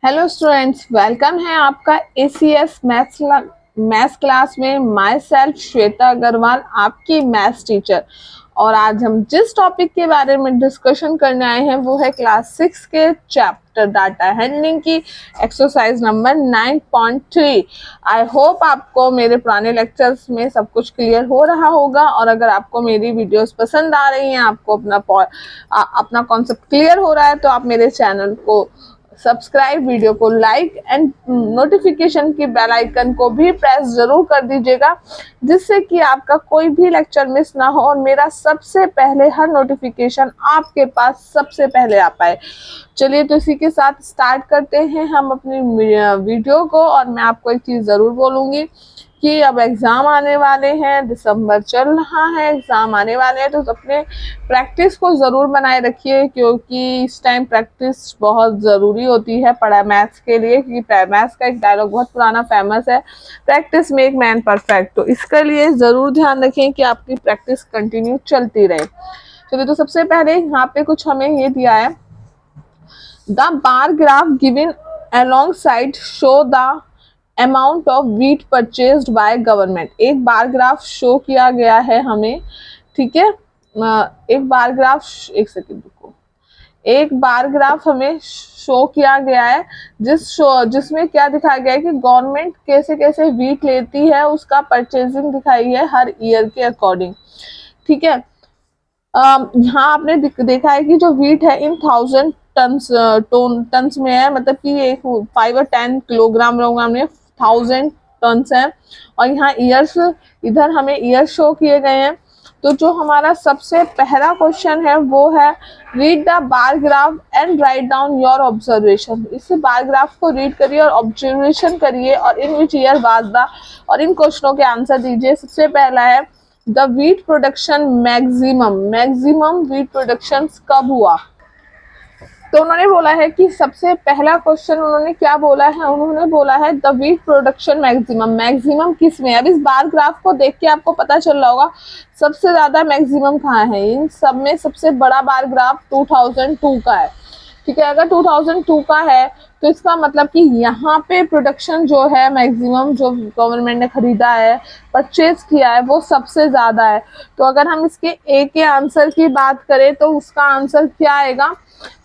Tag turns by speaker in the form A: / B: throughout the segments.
A: Hello students, welcome है आपका ACS maths class में। माई सेल्फ श्वेता अग्रवाल, आपकी मैथ्स टीचर। और आज हम जिस टॉपिक के बारे में डिस्कशन करने आए हैं वो है क्लास 6 के चैप्टर डाटा हैंडलिंग की एक्सरसाइज नंबर 9.3। आई होप आपको मेरे पुराने लेक्चर्स में सब कुछ क्लियर हो रहा होगा, और अगर आपको मेरी वीडियोस पसंद आ रही हैं, आपको अपना कॉन्सेप्ट क्लियर हो रहा है, तो आप मेरे चैनल को सब्सक्राइब, वीडियो को लाइक एंड नोटिफिकेशन की बेल आइकन को भी प्रेस जरूर कर दीजिएगा, जिससे कि आपका कोई भी लेक्चर मिस ना हो और मेरा सबसे पहले हर नोटिफिकेशन आपके पास सबसे पहले आ पाए। चलिए, तो इसी के साथ स्टार्ट करते हैं हम अपनी वीडियो को। और मैं आपको एक चीज़ ज़रूर बोलूँगी कि अब एग्ज़ाम आने वाले हैं, दिसंबर चल रहा है, एग्ज़ाम आने वाले हैं, तो अपने प्रैक्टिस को ज़रूर बनाए रखिए, क्योंकि इस टाइम प्रैक्टिस बहुत ज़रूरी होती है पढ़ा मैथ्स के लिए। क्योंकि मैथ्स का एक डायलॉग बहुत पुराना फेमस है, प्रैक्टिस मेक मैन परफेक्ट। तो इसके लिए ज़रूर ध्यान रखें कि आपकी प्रैक्टिस कंटिन्यू चलती रहे। चलिए, तो सबसे पहले यहाँ पे कुछ हमें ये दिया है, the bar graph given alongside show the amount of wheat purchased by government. एक बार ग्राफ शो किया गया है हमें, ठीक है। एक बार ग्राफ, एक सेकेंड रुको, एक बार ग्राफ हमें शो किया गया है जिसमें क्या दिखाया गया है कि गवर्नमेंट कैसे कैसे वीट लेती है, उसका परचेजिंग दिखाई है हर ईयर के अकॉर्डिंग, ठीक है। यहाँ आपने देखा है कि जो वीट है इन 1000 टन्स में है, मतलब कि एक 5 और 10 किलोग्राम में 1000 टन्स है। और यहाँ ईयर्स, इधर हमें ईयर शो किए गए हैं। तो जो हमारा सबसे पहला क्वेश्चन है वो है, read the bar graph and write down your observation. इस बार ग्राफ को रीड करिए और ऑब्जर्वेशन करिए, और इन विच ईयर वाज द, और इन क्वेश्चनों के आंसर दीजिए। सबसे पहला है, the wheat production maximum wheat production कब हुआ। तो उन्होंने बोला है कि सबसे पहला क्वेश्चन उन्होंने क्या बोला है, उन्होंने बोला है द वीट प्रोडक्शन मैक्सिमम किस में है। अब इस बार ग्राफ को देख के आपको पता चल रहा होगा सबसे ज्यादा मैक्सिमम कहाँ है। इन सब में सबसे बड़ा बार ग्राफ 2002 का है, ठीक है। अगर 2002 का है तो इसका मतलब कि यहाँ पे प्रोडक्शन जो है मैक्सिमम, जो गवर्नमेंट ने खरीदा है, परचेज किया है, वो सबसे ज़्यादा है। तो अगर हम इसके ए के आंसर की बात करें तो उसका आंसर क्या आएगा,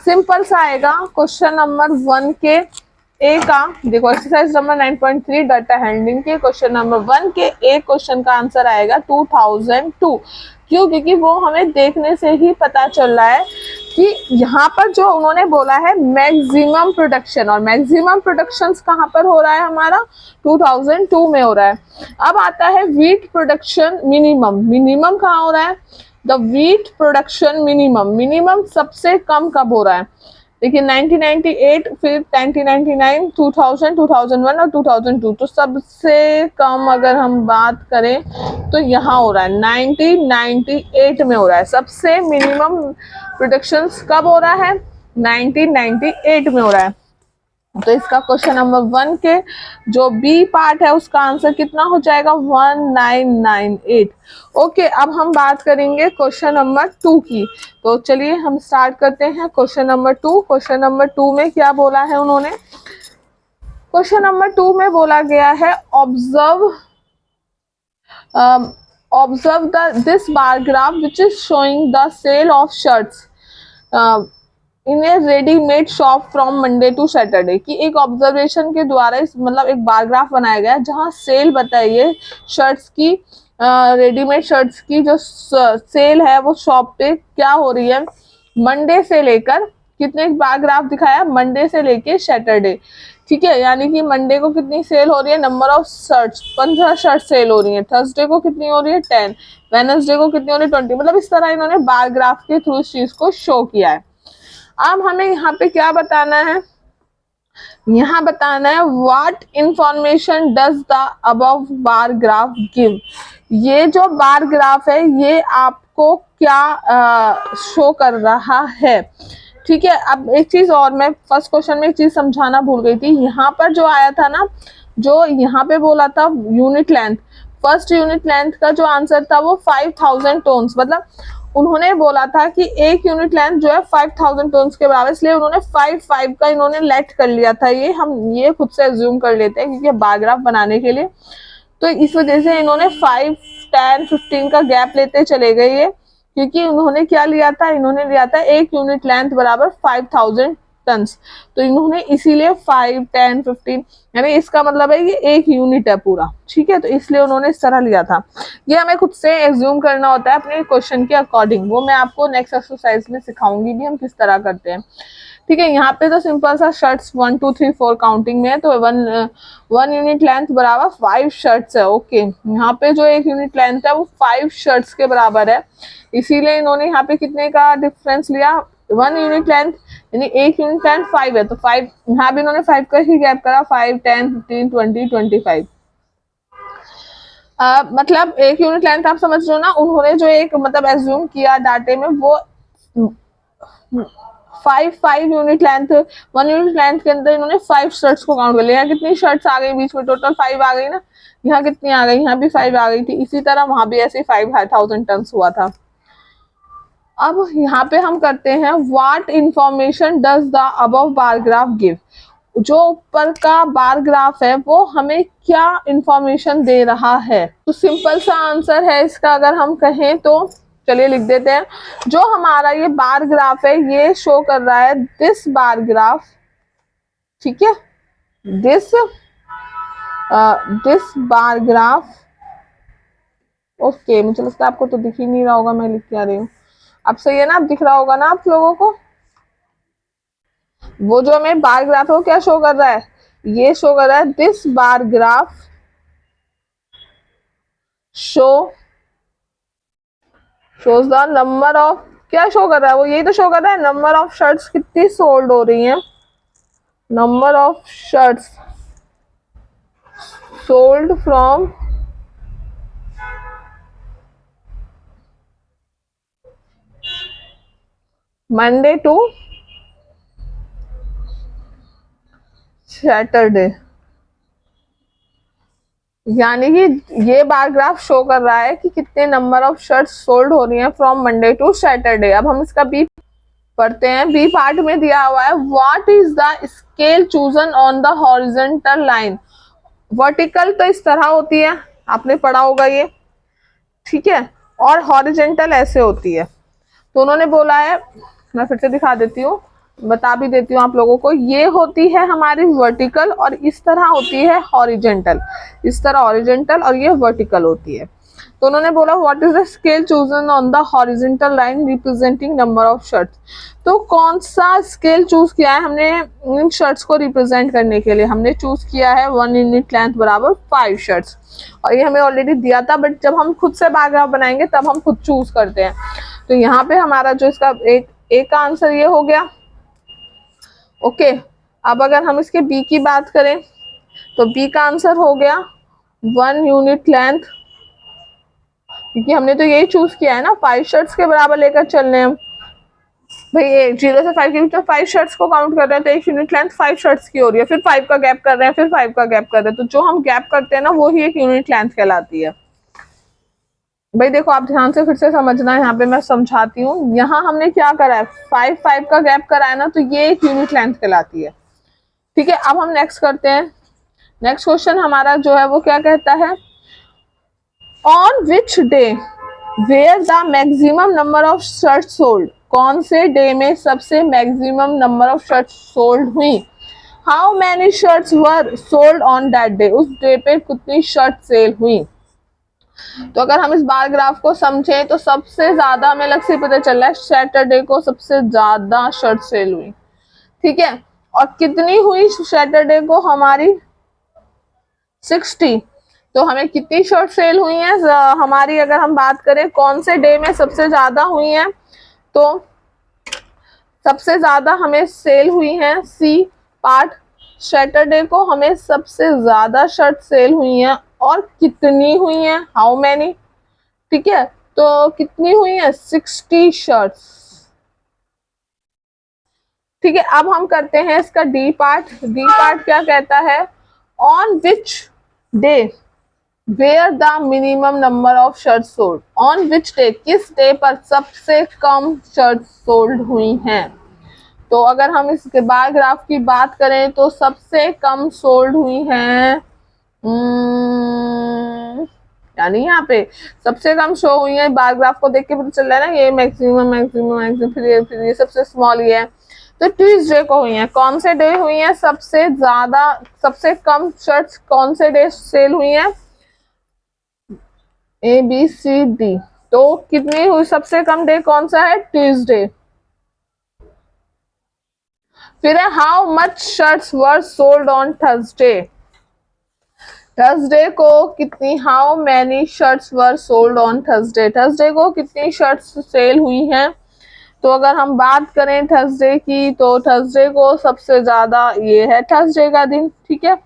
A: सिंपल सा आएगा। क्वेश्चन नंबर 1 के ए का देखो, एक्सरसाइज नंबर 9.3 डाटा हैंडलिंग के क्वेश्चन नंबर 1 के ए क्वेश्चन का आंसर आएगा 2002। क्यों? क्योंकि वो हमें देखने से ही पता चल रहा है कि यहाँ पर जो उन्होंने बोला है मैक्सिमम प्रोडक्शन, और मैक्सिमम प्रोडक्शन कहाँ पर हो रहा है हमारा, 2002 में हो रहा है। अब आता है वीट प्रोडक्शन मिनिमम कहाँ हो रहा है, द वीट प्रोडक्शन मिनिमम सबसे कम कब हो रहा है। देखिए 1998, फिर 1999, 2000, 2001 और 2002। तो सबसे कम अगर हम बात करें तो यहाँ हो रहा है 1998 में हो रहा है। सबसे मिनिमम प्रोडक्शंस कब हो रहा है, 1998 में हो रहा है। तो इसका क्वेश्चन नंबर 1 के जो बी पार्ट है उसका आंसर कितना हो जाएगा, 1998। ओके, अब हम बात करेंगे क्वेश्चन नंबर 2 की। तो चलिए हम स्टार्ट करते हैं क्वेश्चन नंबर 2। क्वेश्चन नंबर 2 में क्या बोला है उन्होंने, क्वेश्चन नंबर 2 में बोला गया है, observe this bar graph which is showing the sale of shirts in a readymade shop from Monday to Saturday. की एक ऑब्जर्वेशन के द्वारा इस मतलब एक बार ग्राफ बनाया गया है जहां सेल बताइए शर्ट्स की, रेडीमेड शर्ट्स की जो सेल है वो शॉप पे क्या हो रही है, मंडे से लेकर, कितने बार ग्राफ दिखाया, मंडे से लेके सैटरडे, ठीक है। यानी कि मंडे को कितनी सेल हो रही है, number of shirts 15 shirt sale हो रही है। थर्सडे को कितनी हो रही है, 10। वेडनेसडे को कितनी हो रही है, 20। मतलब इस तरह इन्होंने बार ग्राफ के थ्रू इस चीज को शो किया है। अब हमें यहाँ पे क्या बताना है, यहाँ बताना है what information does the above bar graph give. ये जो बार ग्राफ है ये आपको क्या शो कर रहा है, ठीक है। अब एक चीज और, मैं फर्स्ट क्वेश्चन में एक चीज समझाना भूल गई थी। यहाँ पर जो आया था ना, जो यहाँ पे बोला था unit length, first unit length का जो आंसर था वो 5000 टोन्स, मतलब उन्होंने बोला था कि एक यूनिट लेंथ जो है 5000 टर्न्स के बराबर, इसलिए उन्होंने 5 का इन्होंने लेट कर लिया था। ये खुद से एज्यूम कर लेते हैं क्योंकि बार ग्राफ बनाने के लिए, तो इस वजह से इन्होंने 5, 10, 15 का गैप लेते चले गए ये, क्योंकि उन्होंने क्या लिया था, इन्होंने लिया था एक यूनिट लेंथ बराबर 5000 टन्स, तो इन्होंने इसीलिए 5, 10, 15, यानी इसका मतलब है ये एक यूनिट है पूरा, ठीक है, तो इसलिए उन्होंने इस तरह लिया था। ये हमें खुद से एज्यूम करना होता है अपने क्वेश्चन के अकॉर्डिंग, वो मैं आपको नेक्स्ट एक्सरसाइज में सिखाऊंगी भी हम किस तरह करते हैं, ठीक है। यहाँ पे तो सिंपल सा शर्ट्स 1, 2, 3, 4 काउंटिंग में है, तो वन यूनिट लेंथ बराबर 5 शर्ट्स है, ओके। यहाँ पे जो एक यूनिट लेंथ है वो 5 शर्ट्स के बराबर है, इसीलिए इन्होंने यहाँ पे कितने का डिफरेंस लिया, 1 यूनिट लेंथ, यानी एक यूनिट लेंथ 5 है, तो 5 यहाँ भी इन्होंने 5 का ही गैप करा, 5, 10, 15, 20, 25। मतलब एक यूनिट लेंथ आप समझ रहे हो ना, उन्होंने जो एक मतलब एज्यूम किया डाटे में वो 5 यूनिट लेंथ, 1 यूनिट लेंथ के अंदर इन्होंने 5 शर्ट्स को काउंट कर लिया। कितनी शर्ट्स आ गई बीच में, टोटल 5 आ गई ना, यहाँ कितनी आ गई, यहाँ भी 5 आ गई थी, इसी तरह वहां भी ऐसे 5000 टन हुआ था। अब यहाँ पे हम करते हैं what information does the above bar graph give, जो ऊपर का बार ग्राफ है वो हमें क्या इंफॉर्मेशन दे रहा है, तो सिंपल सा आंसर है इसका अगर हम कहें तो, चलिए लिख देते हैं। जो हमारा ये बार ग्राफ है ये शो कर रहा है दिस बार ग्राफ, ठीक है, दिस बार ग्राफ, ओके। मुझे लगता है आपको तो दिख ही नहीं रहा होगा मैं लिख क्या रही हूँ, अब सही है ना, अब दिख रहा होगा ना आप लोगों को। वो जो हमें बार ग्राफ है वो क्या शो कर रहा है, ये शो कर रहा है this bar graph shows the number of, क्या शो कर रहा है वो, यही तो शो कर रहा है नंबर ऑफ शर्ट्स कितनी सोल्ड हो रही हैं, number of shirts sold from Monday to Saturday, यानी कि ये बार ग्राफ शो कर रहा है कि कितने नंबर ऑफ शर्ट्स सोल्ड हो रही हैं फ्रॉम मंडे टू सैटरडे। अब हम इसका बी पढ़ते हैं, बी पार्ट में दिया हुआ है what is the scale chosen on the horizontal line, vertical तो इस तरह होती है, आपने पढ़ा होगा ये, ठीक है, और हॉरिजॉन्टल ऐसे होती है, तो उन्होंने बोला है, मैं फिर से दिखा देती हूँ, बता भी देती हूँ आप लोगों को, ये होती है हमारी वर्टिकल और इस तरह होती है हॉरिजॉन्टल, इस तरह हॉरिजॉन्टल और ये वर्टिकल होती है। तो उन्होंने बोला what is the scale chosen on the horizontal line representing number of shirts, तो कौन सा स्केल चूज किया है हमने इन शर्ट्स को रिप्रेजेंट करने के लिए, हमने चूज किया है 1 यूनिट लेंथ बराबर 5 शर्ट्स, और ये हमें ऑलरेडी दिया था, बट जब हम खुद से बार ग्राफ बनाएंगे तब हम खुद चूज करते हैं। तो यहाँ पे हमारा जो इसका एक का आंसर ये हो गया, ओके। अब अगर हम इसके बी की बात करें तो बी का आंसर हो गया 1 यूनिट लेंथ, क्योंकि हमने तो यही चूज किया है ना, 5 शर्ट्स के बराबर लेकर चलने हम, भाई 0 से 5 के बीच में 5 शर्ट्स को काउंट कर रहे हैं, तो एक यूनिट लेंथ 5 शर्ट्स की हो रही है, फिर 5 का गैप कर रहे हैं, फिर 5 का गैप कर रहे हैं, तो जो हम गैप करते हैं ना वो ही एक यूनिट लेंथ कहलाती है। भाई देखो आप ध्यान से फिर से समझना, यहाँ पे मैं समझाती हूँ, यहाँ हमने क्या करा है 5 का गैप करा है ना, तो ये एक यूनिट लेंथ कहलाती है, ठीक है। अब हम नेक्स्ट करते हैं, नेक्स्ट क्वेश्चन हमारा जो है वो क्या कहता है, on which day were the maximum number of shirt sold, कौन से डे में सबसे maximum number of shirt sold हुई, how many shirts were sold on that day, उस डे पे कितनी शर्ट सेल हुई। तो अगर हम इस बार ग्राफ को समझें तो सबसे ज्यादा हमें अलग से पता चल रहा है सैटरडे को सबसे ज्यादा शर्ट सेल हुई, ठीक है, और कितनी हुई सैटरडे को हमारी 60, तो हमें कितनी शर्ट सेल हुई है हमारी, अगर हम बात करें कौन से डे में सबसे ज्यादा हुई है, तो सबसे ज्यादा हमें सेल हुई है सी पार्ट, सैटरडे को हमें सबसे ज्यादा शर्ट सेल हुई है, और कितनी हुई है, हाउ मैनी, ठीक है, तो कितनी हुई है 60 शर्ट्स, ठीक है। अब हम करते हैं इसका डी पार्ट, डी पार्ट क्या कहता है, on which day were the minimum number of shirt sold on which day, किस डे पर सबसे कम शर्ट सोल्ड हुई हैं। तो अगर हम इसके बार ग्राफ की बात करें तो सबसे कम सोल्ड हुई हैं, यानी यहाँ पे सबसे कम शो हुई है, बार ग्राफ को देख के पता चल रहा है ना, ये मैक्सिमम मैक्सिमम मैक्सिमम, फिर ये सबसे स्मॉल ये है, तो ट्यूसडे को हुई है। कौन से डे हुई है सबसे ज्यादा, सबसे कम शर्ट्स कौन से डे सेल हुई है, ए बी सी डी। तो कितनी हुई, सबसे कम डे कौन सा है, ट्यूसडे। फिर है how much shirts were sold on Thursday, Thursday को कितनी, how many shirts were sold on Thursday, Thursday को कितनी शर्ट्स सेल हुई हैं। तो अगर हम बात करें थर्सडे की, तो थर्सडे को सबसे ज्यादा, ये है थर्सडे का दिन, ठीक है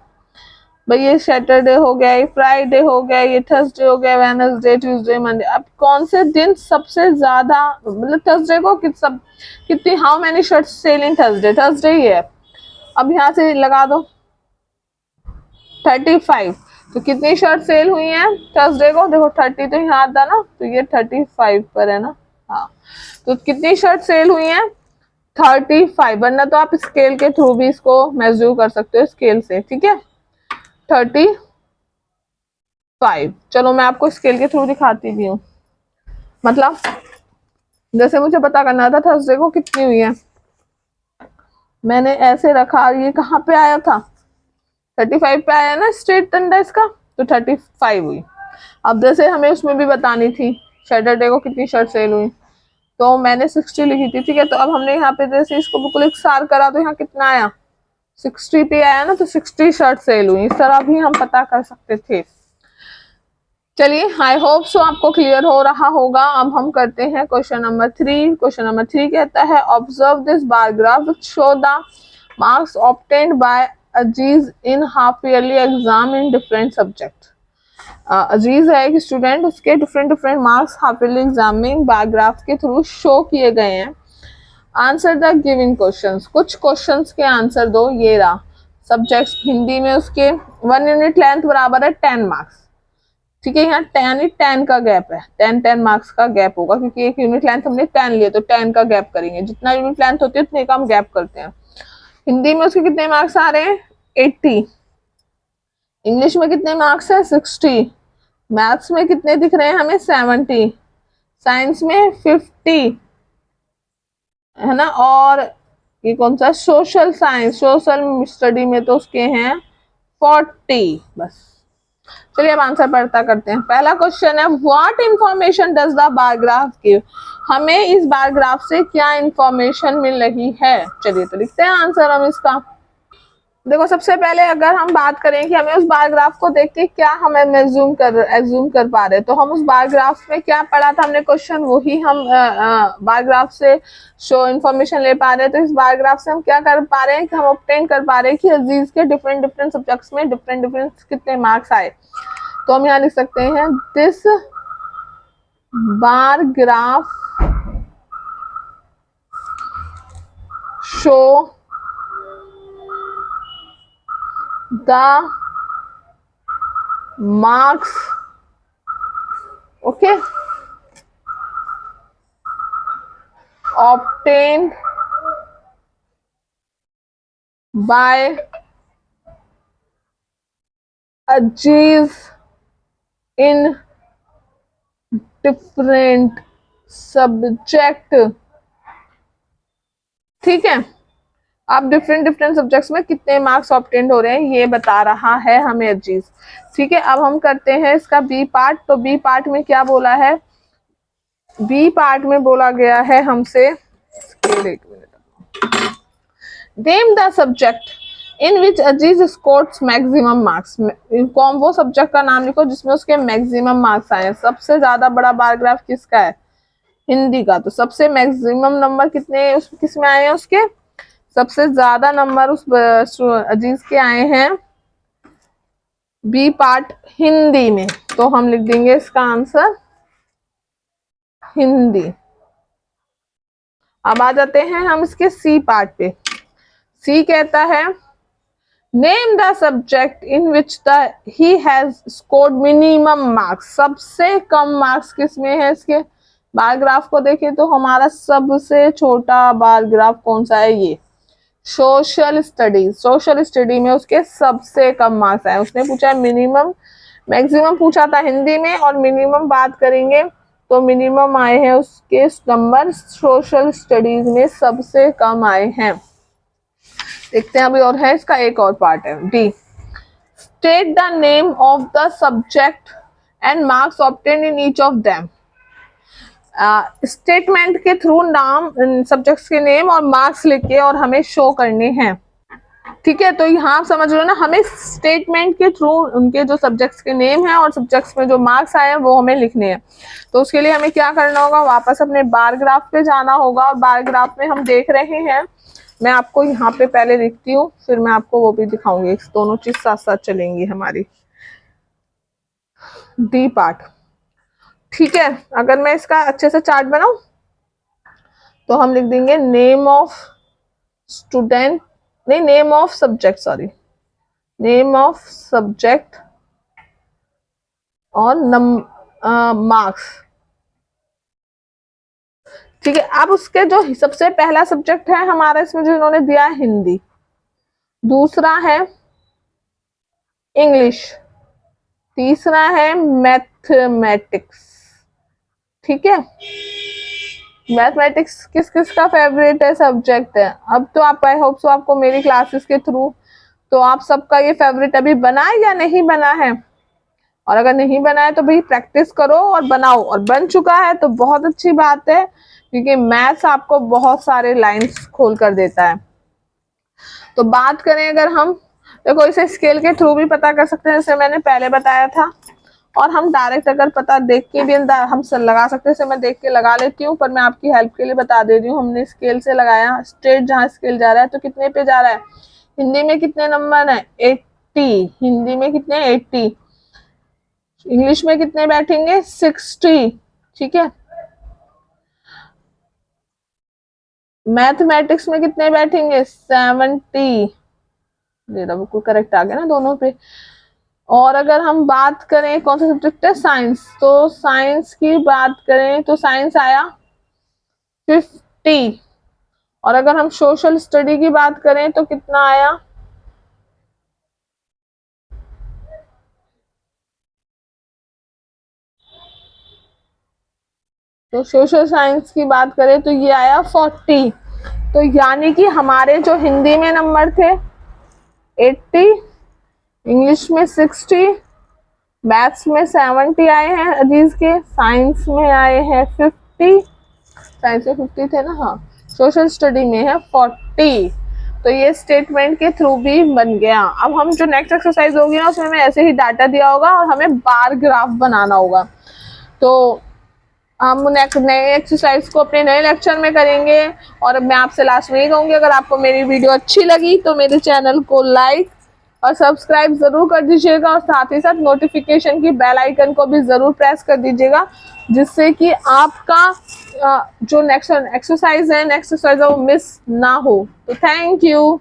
A: भाई, ये सैटरडे हो गया, ये फ्राइडे हो गया, ये थर्सडे हो गया, वेडनेसडे, ट्यूसडे, मंडे। अब कौन से दिन सबसे ज्यादा, मतलब थर्सडे को कितनी, how many shirts selling Thursday, Thursday ही है। अब यहाँ से लगा दो 35, तो कितनी शर्ट सेल हुई है थर्सडे को, देखो 30 तो यहाँ था ना, तो ये 35 पर है ना, हाँ, तो कितनी शर्ट सेल हुई है 35, वरना तो आप स्केल के थ्रू भी इसको मेजर कर सकते हो, स्केल से, ठीक है 35। चलो मैं आपको स्केल के थ्रू दिखाती भी हूँ, मतलब जैसे मुझे पता करना था थर्सडे को कितनी हुई है, मैंने ऐसे रखा, ये कहाँ पे आया था 35 पे आया ना स्ट्रेट डंडा इसका, तो 35 हुई। अब जैसे हमें उसमें भी बतानी थी सैटरडे को कितनी शर्ट सेल हुई, तो मैंने 60 लिखी थी, ठीक है। तो अब हमने यहाँ पे जैसे इसको बिल्कुल इकसार करा, तो यहाँ कितना आया 60 पे आया ना, तो 60 शर्ट सेल हुई, इस तरह भी हम पता कर सकते थे। चलिए आई होप सो आपको क्लियर हो रहा होगा। अब हम करते हैं क्वेश्चन नंबर 3। क्वेश्चन नंबर 3 कहता है observe this bar graph which show the marks obtained by Aziz in half yearly exam in different subject. Aziz है एक स्टूडेंट, उसके different different marks half yearly exam में बार ग्राफ के थ्रू शो किए गए हैं। आंसर द गिविंग क्वेश्चंस, कुछ questions के आंसर दो। ये रहा सब्जेक्ट हिंदी में उसके 1 यूनिट लेंथ बराबर है 10 मार्क्स, ठीक है। यहाँ 10 का गैप है, 10 मार्क्स का गैप होगा, क्योंकि एक यूनिट लेंथ हमने 10 लिए, तो 10 का गैप करेंगे, जितना यूनिट लेंथ होती है उतने का हम गैप करते हैं। हिंदी में उसके कितने मार्क्स आ रहे हैं 80, इंग्लिश में कितने मार्क्स है 60, मैथ्स में कितने दिख रहे हैं हमें 70, साइंस में 50, है ना, और ये कौन सा सोशल साइंस, सोशल स्टडी में तो उसके हैं 40 बस। चलिए अब आंसर पढ़ता करते हैं। पहला क्वेश्चन है what information does the bar graph give, हमें इस बार ग्राफ से क्या इंफॉर्मेशन मिल रही है। चलिए तो लिखते हैं आंसर हम इसका। देखो सबसे पहले अगर हम बात करें कि हमें उस बार ग्राफ को देख के क्या हमें एज्यूम कर पा रहे, तो हम उस बार ग्राफ में क्या पढ़ा था हमने क्वेश्चन, वही हम बार ग्राफ से शो इन्फॉर्मेशन ले पा रहे हैं। तो इस बार ग्राफ से हम क्या कर पा रहे हैं कि हम ऑब्टेन कर पा रहे हैं कि अजीज के डिफरेंट डिफरेंट सब्जेक्ट्स में डिफरेंट डिफरेंट कितने मार्क्स आए। तो हम यहाँ लिख सकते हैं this bar graph show the marks, okay, obtained by Ajis in different subject, ठीक है। अब डिफरेंट डिफरेंट सब्जेक्ट्स में कितने मार्क्स ऑब्टेन्ड हो रहे हैं ये बता रहा है हमें अजीज, ठीक है। अब हम करते हैं इसका बी पार्ट। तो बी पार्ट में क्या बोला है, बी पार्ट में बोला गया है हमसे, एक minute, name the subject in which Aziz scores maximum marks, कौन वो सब्जेक्ट का नाम लिखो जिसमें उसके मैक्सिमम मार्क्स आए। सबसे ज्यादा बड़ा बार ग्राफ किसका है, हिंदी का, तो सबसे मैक्सिमम नंबर कितने किस में आए हैं, उसके सबसे ज्यादा नंबर उस अजीज के आए हैं बी पार्ट हिंदी में, तो हम लिख देंगे इसका आंसर हिंदी। अब आ जाते हैं हम इसके सी पार्ट पे। सी कहता है name the subject in which the he has scored minimum marks. सबसे कम मार्क्स किस में है? इसके बार ग्राफ को देखिए तो हमारा सबसे छोटा बार ग्राफ कौन सा है? ये सोशल स्टडीज। सोशल स्टडी में उसके सबसे कम मार्क्स आए। उसने पूछा है मिनिमम, मैक्सिमम पूछा था हिंदी में, और मिनिमम बात करेंगे तो मिनिमम आए हैं उसके नंबर सोशल स्टडीज में सबसे कम आए हैं। देखते हैं अभी और है, इसका एक और पार्ट है। D, state the name of the subject and marks obtain in each of them. Statement के थ्रू नाम, सब्जेक्ट्स के नेम और मार्क्स लिखे और हमें शो करने हैं। ठीक है, तो यहाँ आप समझ लो ना, हमें स्टेटमेंट के थ्रू उनके जो सब्जेक्ट्स के नेम है और सब्जेक्ट्स में जो मार्क्स आए हैं वो हमें लिखने हैं। तो उसके लिए हमें क्या करना होगा? वापस अपने बार ग्राफ पे जाना होगा, और बार ग्राफ में हम देख रहे हैं, मैं आपको यहाँ पे पहले लिखती हूँ, फिर मैं आपको वो भी दिखाऊंगी, दोनों चीज साथ साथ चलेंगी हमारी। डी पार्ट, ठीक है। अगर मैं इसका अच्छे से चार्ट बनाऊं तो हम लिख देंगे नेम ऑफ स्टूडेंट, नहीं name of subject, sorry, name of subject और मार्क्स। ठीक है, अब उसके जो सबसे पहला सब्जेक्ट है हमारा इसमें जो इन्होंने दिया है हिंदी, दूसरा है इंग्लिश, तीसरा है मैथमेटिक्स। ठीक है, मैथमेटिक्स किस किस का फेवरेट है सब्जेक्ट है? अब तो आप, आई होप सो आपको मेरी क्लासेस के थ्रू तो आप सबका ये फेवरेट अभी बना है या नहीं बना है? और अगर नहीं बना है तो भाई प्रैक्टिस करो और बनाओ, और बन चुका है तो बहुत अच्छी बात है, क्योंकि मैथ्स आपको बहुत सारे लाइंस खोल कर देता है। तो बात करें अगर हम, देखो इसे स्केल के थ्रू भी पता कर सकते हैं, जैसे मैंने पहले बताया था, और हम डायरेक्ट अगर पता देख के भी हम लगा सकते हैं। जैसे मैं देख के लगा लेती हूँ, पर मैं आपकी हेल्प के लिए बता दे रही हूँ। हमने स्केल से लगाया, स्ट्रेट जहाँ स्केल जा रहा है तो कितने पे जा रहा है? हिंदी में कितने नंबर है? 80। हिंदी में कितने? 80। इंग्लिश में कितने बैठेंगे? 60। ठीक है, मैथमेटिक्स में कितने बैठेंगे? 70। बिल्कुल करेक्ट आ गया ना दोनों पे। और अगर हम बात करें कौन सा सब्जेक्ट है? साइंस, तो साइंस की बात करें तो साइंस आया 50। और अगर हम सोशल स्टडी की बात करें तो कितना आया? तो सोशल साइंस की बात करें तो ये आया 40। तो यानी कि हमारे जो हिंदी में नंबर थे 80, इंग्लिश में 60, मैथ्स में 70 आए हैं अजीज के, साइंस में आए हैं 50, साइंस में 50 थे ना, हाँ, सोशल स्टडी में है 40। तो ये स्टेटमेंट के थ्रू भी बन गया। अब हम जो नेक्स्ट एक्सरसाइज होगी ना उसमें ऐसे ही डाटा दिया होगा और हमें बार ग्राफ बनाना होगा। तो हम नए एक्सरसाइज को अपने नए लेक्चर में करेंगे। और मैं आपसे लास्ट में ही कहूँगी, अगर आपको मेरी वीडियो अच्छी लगी तो मेरे चैनल को लाइक और सब्सक्राइब जरूर कर दीजिएगा, और साथ ही साथ नोटिफिकेशन की बेल आइकन को भी जरूर प्रेस कर दीजिएगा, जिससे कि आपका जो नेक्स्ट एक्सरसाइज है वो मिस ना हो। तो थैंक यू।